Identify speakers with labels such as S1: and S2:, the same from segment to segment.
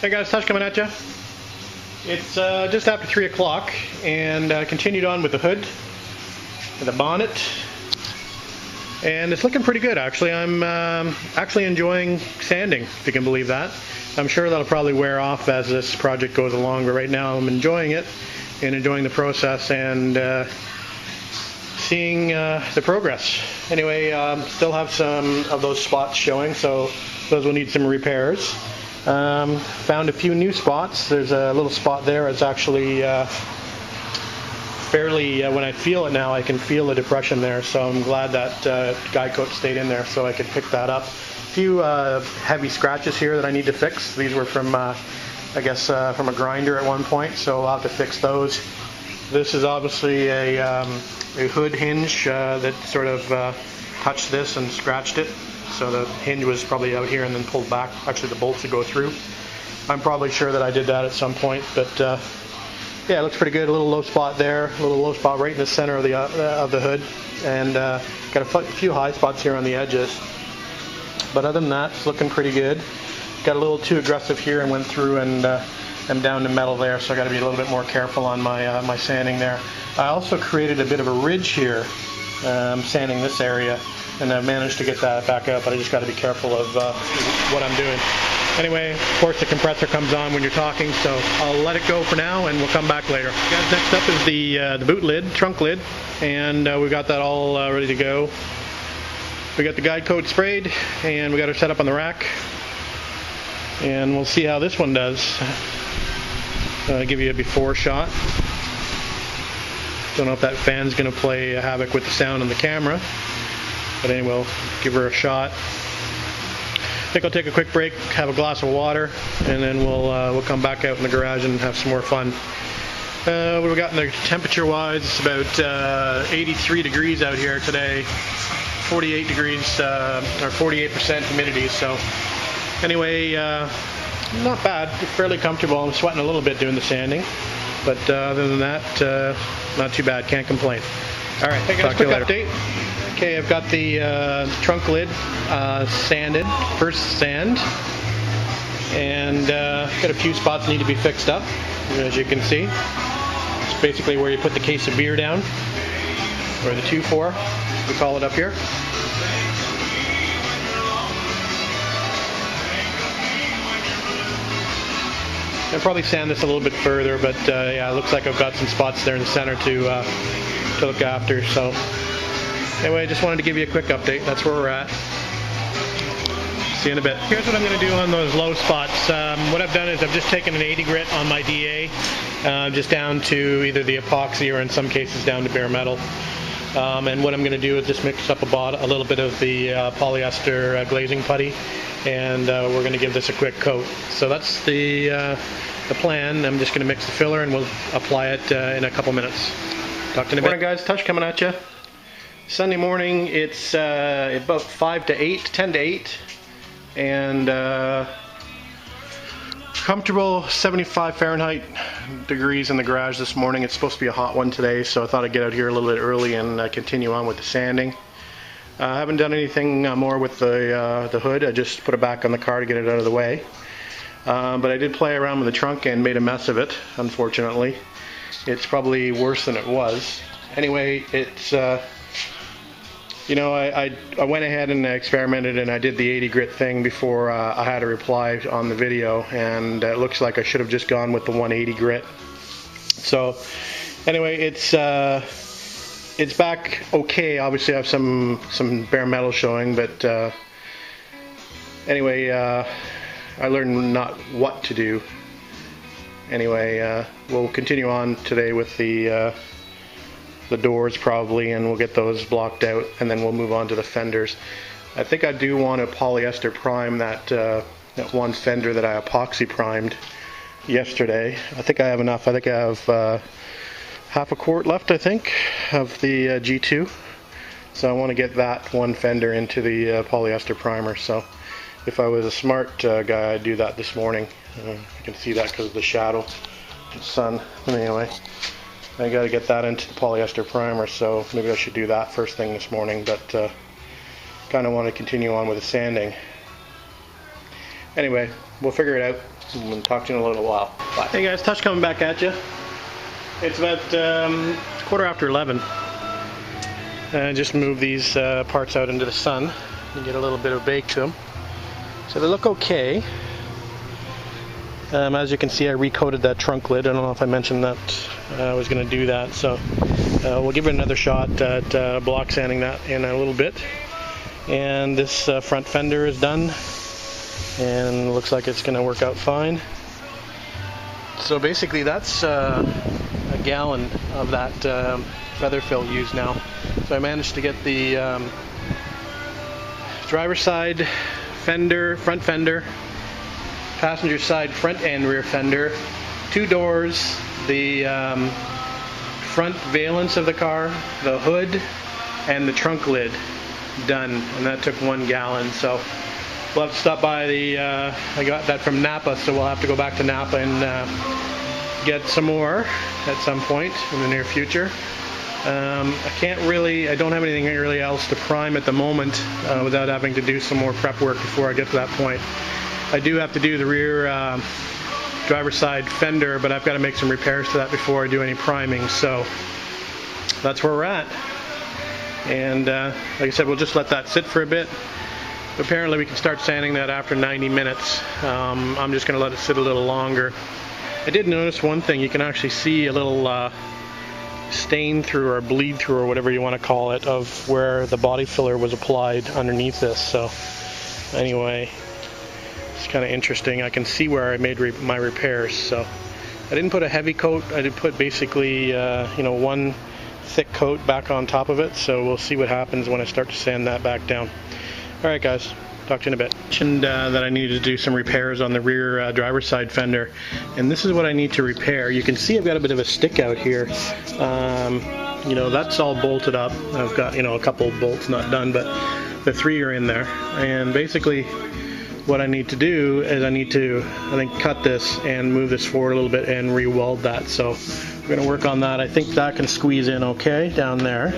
S1: Hey guys, Tush coming at you. It's just after 3 o'clock and continued on with the hood and the bonnet, and it's looking pretty good actually. I'm actually enjoying sanding, if you can believe that. I'm sure that'll probably wear off as this project goes along, but right now I'm enjoying it and enjoying the process and seeing the progress. Anyway, still have some of those spots showing, so those will need some repairs. Found a few new spots. There's a little spot there. It's actually fairly, when I feel it now, I can feel the depression there, so I'm glad that guide coat stayed in there so I could pick that up. A few heavy scratches here that I need to fix. These were from, I guess, from a grinder at one point, so I'll have to fix those. This is obviously a hood hinge that sort of touched this and scratched it. So the hinge was probably out here and then pulled back. Actually, the bolts would go through. I'm probably sure that I did that at some point, but yeah, it looks pretty good. A little low spot there, a little low spot right in the center of the hood, and got a few high spots here on the edges. But other than that, it's looking pretty good. Got a little too aggressive here and went through and I'm down to metal there, so I got to be a little bit more careful on my my sanding there. I also created a bit of a ridge here, sanding this area. And I've managed to get that back up, but I just got to be careful of what I'm doing. Anyway, of course the compressor comes on when you're talking, so I'll let it go for now and we'll come back later. Guys, next up is the boot lid, trunk lid, and we've got that all ready to go. We got the guide coat sprayed and we got her set up on the rack, and we'll see how this one does. I'll give you a before shot. Don't know if that fan's going to play havoc with the sound on the camera. But anyway, we'll give her a shot. I think I'll take a quick break, have a glass of water, and then we'll come back out in the garage and have some more fun. What we got in the temperature-wise? It's about 83 degrees out here today. 48 degrees, or 48% humidity. So anyway, not bad. Fairly comfortable. I'm sweating a little bit doing the sanding, but other than that, not too bad. Can't complain. All right, hey guys, quick update. Okay, I've got the trunk lid sanded, first sand, and got a few spots that need to be fixed up, as you can see. It's basically where you put the case of beer down, or the 2-4, we call it up here. I'll probably sand this a little bit further, but yeah, it looks like I've got some spots there in the center to look after. So anyway, I just wanted to give you a quick update. That's where we're at. See you in a bit. Here's what I'm going to do on those low spots. What I've done is I've just taken an 80 grit on my DA, just down to either the epoxy or in some cases down to bare metal. And what I'm going to do is just mix up a little bit of the polyester glazing putty, and we're going to give this a quick coat. So that's the plan. I'm just going to mix the filler and we'll apply it in a couple minutes. Talk to you in a bit. Morning guys, Tush coming at you. Sunday morning, it's about 5 to 8, 10 to 8, and comfortable 75 Fahrenheit degrees in the garage this morning. It's supposed to be a hot one today, so I thought I'd get out here a little bit early and continue on with the sanding. I haven't done anything more with the hood. I just put it back on the car to get it out of the way. But I did play around with the trunk and made a mess of it, unfortunately. It's probably worse than it was. Anyway, it's you know, I went ahead and experimented and I did the 80 grit thing before I had a reply on the video, and it looks like I should have just gone with the 180 grit. So anyway, it's back okay. Obviously I have some bare metal showing, but anyway, I learned not what to do. Anyway, we'll continue on today with the doors probably, and we'll get those blocked out, and then we'll move on to the fenders. I think I do want to polyester prime that one fender that I epoxy primed yesterday. I think I have enough. I think I have half a quart left, I think, of the G2. So I want to get that one fender into the polyester primer. So if I was a smart guy, I'd do that this morning. You can see that because of the shadow, the sun. Anyway, I got to get that into the polyester primer, so maybe I should do that first thing this morning, but kind of want to continue on with the sanding. Anyway, we'll figure it out. We'll talk to you in a little while. Bye. Hey guys, Touch coming back at you. It's about quarter after 11. Just move these parts out into the sun and get a little bit of bake to them. So they look okay. As you can see, I recoated that trunk lid. I don't know if I mentioned that I was going to do that. So we'll give it another shot at block sanding that in a little bit. And this front fender is done, and looks like it's going to work out fine. So basically that's a gallon of that feather fill used now. So I managed to get the driver's side fender, front fender, passenger side front and rear fender, 2 doors, the front valance of the car, the hood, and the trunk lid done, and that took 1 gallon. So we'll have to stop by the I got that from Napa, so we'll have to go back to Napa and get some more at some point in the near future. I don't have anything really else to prime at the moment without having to do some more prep work before I get to that point. I do have to do the rear driver's side fender, but I've got to make some repairs to that before I do any priming, so that's where we're at. And like I said, we'll just let that sit for a bit. Apparently we can start sanding that after 90 minutes. I'm just going to let it sit a little longer. I did notice one thing. You can actually see a little stain through or bleed through or whatever you want to call it of where the body filler was applied underneath this. So anyway, it's kind of interesting. I can see where I made my repairs. So I didn't put a heavy coat. I did put basically 1 thick coat back on top of it. So we'll see what happens when I start to sand that back down. Alright guys, talk to you in a bit. I mentioned that I needed to do some repairs on the rear driver's side fender, and this is what I need to repair. You can see I've got a bit of a stick out here. That's all bolted up. I've got a couple bolts not done, but the 3 are in there. And basically what I need to do is I need to, cut this and move this forward a little bit and re-weld that. So we're going to work on that. I think that can squeeze in okay down there.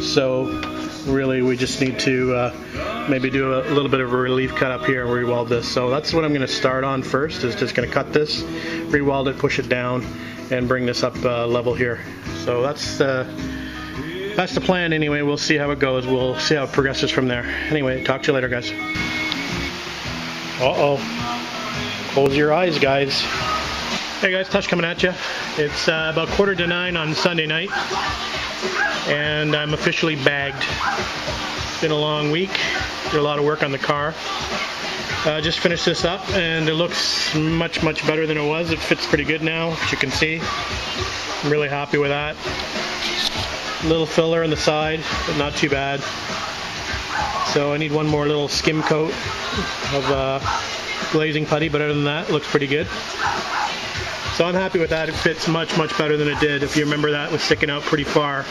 S1: So really we just need to maybe do a little bit of a relief cut up here and re-weld this. So that's what I'm going to start on first, is just going to cut this, re-weld it, push it down, and bring this up level here. So that's the plan anyway. We'll see how it goes. We'll see how it progresses from there. Anyway, talk to you later guys. Close your eyes guys. Hey guys, Touch coming at you. It's about 8:45 on Sunday night, and I'm officially bagged. It's been a long week. Did a lot of work on the car. Just finished this up, and it looks much better than it was. It fits pretty good now, as you can see. I'm really happy with that. Little filler on the side, but not too bad. So I need one more little skim coat of glazing putty, but other than that, it looks pretty good. So I'm happy with that. It fits much better than it did. If you remember, that was sticking out pretty far.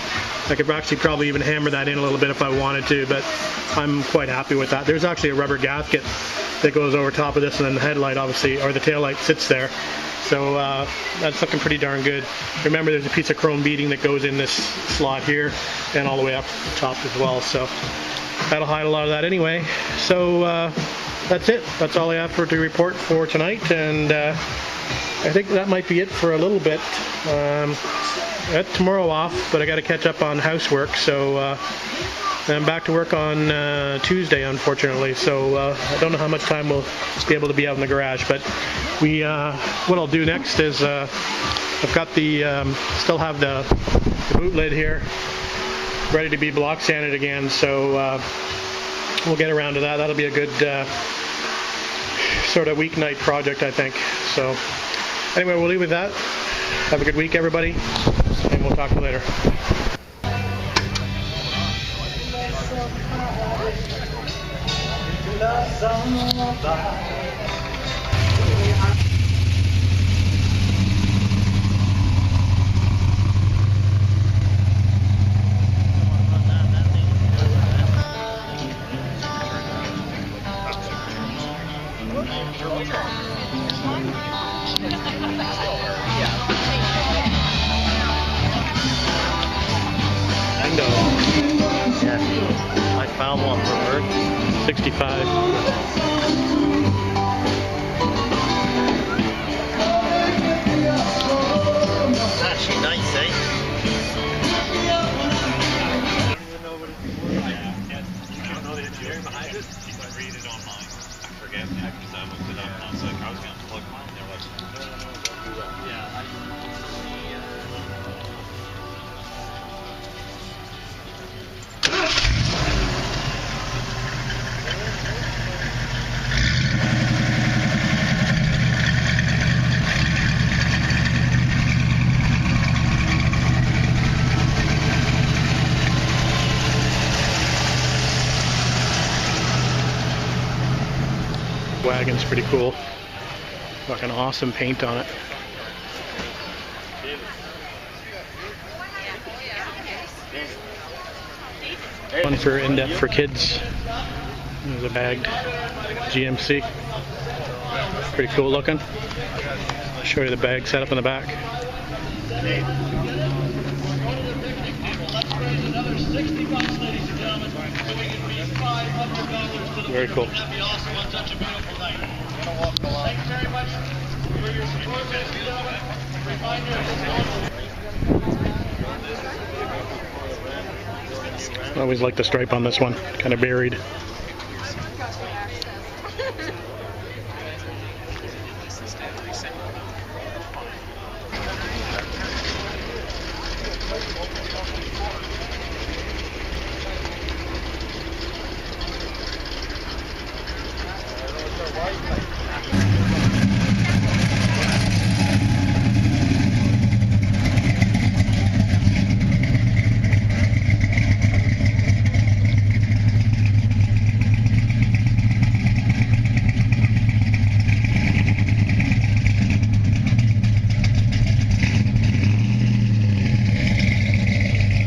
S1: I could actually probably even hammer that in a little bit if I wanted to, but I'm quite happy with that. There's actually a rubber gasket that goes over top of this, and then the headlight obviously, or the tail light, sits there. So that's looking pretty darn good. Remember, there's a piece of chrome beading that goes in this slot here and all the way up top as well. So that'll hide a lot of that anyway. So that's it. That's all I have to report for tonight, and I think that might be it for a little bit. I got tomorrow off, but I got to catch up on housework, so I'm back to work on Tuesday, unfortunately. So I don't know how much time we'll be able to be out in the garage, but what I'll do next is I've got still have the boot lid here ready to be block sanded again, so we'll get around to that. That'll be a good sort of weeknight project, I think. So anyway, we'll leave with that. Have a good week, everybody, and we'll talk to you later. I know. Yeah.
S2: I found one for work.
S1: 65.
S2: It's actually nice, eh?
S1: Wagon's pretty cool. Fucking awesome paint on it. One for in-depth for kids. There's a bagged GMC. Pretty cool looking. I'll show you the bag setup in the back. Very cool. I always like the stripe on this one, kind of buried.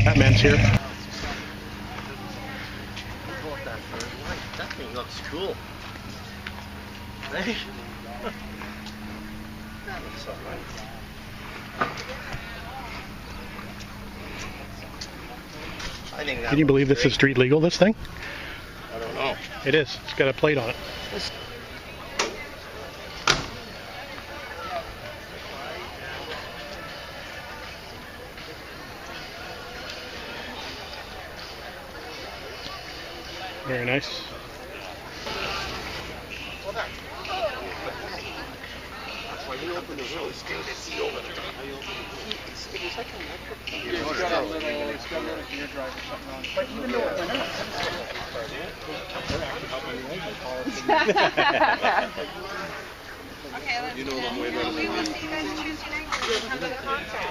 S1: Batman's here.
S2: That thing looks cool. Hey? That looks alright.
S1: Can you believe this is street legal, this thing?
S2: I don't know.
S1: It is. It's got a plate on it. Very nice.
S3: Okay, let's go. We will see you guys Tuesday night. We'll have a concert.